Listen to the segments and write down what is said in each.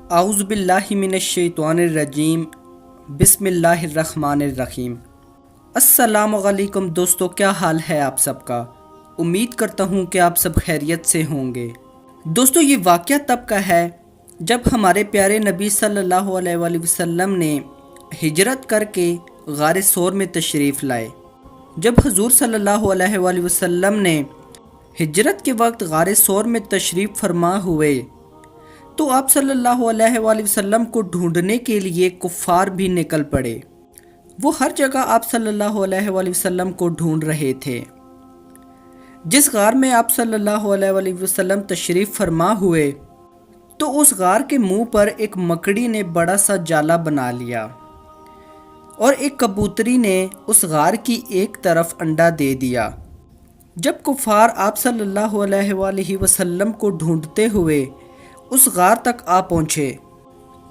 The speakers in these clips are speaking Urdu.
اعوذ باللہ من الشیطان الرجیم، بسم اللہ الرحمن الرحیم۔ السلام علیکم دوستو، کیا حال ہے آپ سب کا؟ امید کرتا ہوں کہ آپ سب خیریت سے ہوں گے۔ دوستو، یہ واقعہ تب کا ہے جب ہمارے پیارے نبی صلی اللہ علیہ وآلہ وسلم نے ہجرت کر کے غار ثور میں تشریف لائے۔ جب حضور صلی اللہ علیہ وآلہ وسلم نے ہجرت کے وقت غار ثور میں تشریف فرما ہوئے تو آپ صلی اللہ علیہ وآلہ وسلم کو ڈھونڈنے کے لیے کفار بھی نکل پڑے۔ وہ ہر جگہ آپ صلی اللہ علیہ وآلہ وسلم کو ڈھونڈ رہے تھے۔ جس غار میں آپ صلی اللہ علیہ وآلہ وسلم تشریف فرما ہوئے تو اس غار کے منہ پر ایک مکڑی نے بڑا سا جالا بنا لیا اور ایک کبوتری نے اس غار کی ایک طرف انڈا دے دیا۔ جب کفار آپ صلی اللہ علیہ وآلہ وسلم کو ڈھونڈتے ہوئے اس غار تک آ پہنچے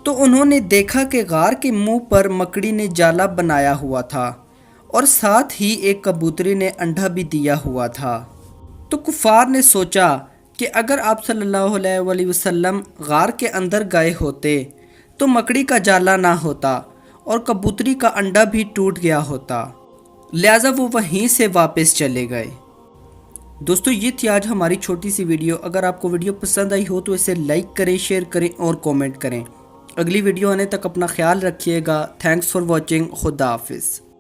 تو انہوں نے دیکھا کہ غار کے منہ پر مکڑی نے جالا بنایا ہوا تھا اور ساتھ ہی ایک کبوتری نے انڈا بھی دیا ہوا تھا۔ تو کفار نے سوچا کہ اگر آپ صلی اللہ علیہ وآلہ وسلم غار کے اندر گئے ہوتے تو مکڑی کا جالا نہ ہوتا اور کبوتری کا انڈا بھی ٹوٹ گیا ہوتا، لہٰذا وہ وہیں سے واپس چلے گئے۔ دوستو، یہ تھی آج ہماری چھوٹی سی ویڈیو۔ اگر آپ کو ویڈیو پسند آئی ہو تو اسے لائک کریں، شیئر کریں اور کومنٹ کریں۔ اگلی ویڈیو آنے تک اپنا خیال رکھیے گا۔ Thanks for watching. خدا حافظ۔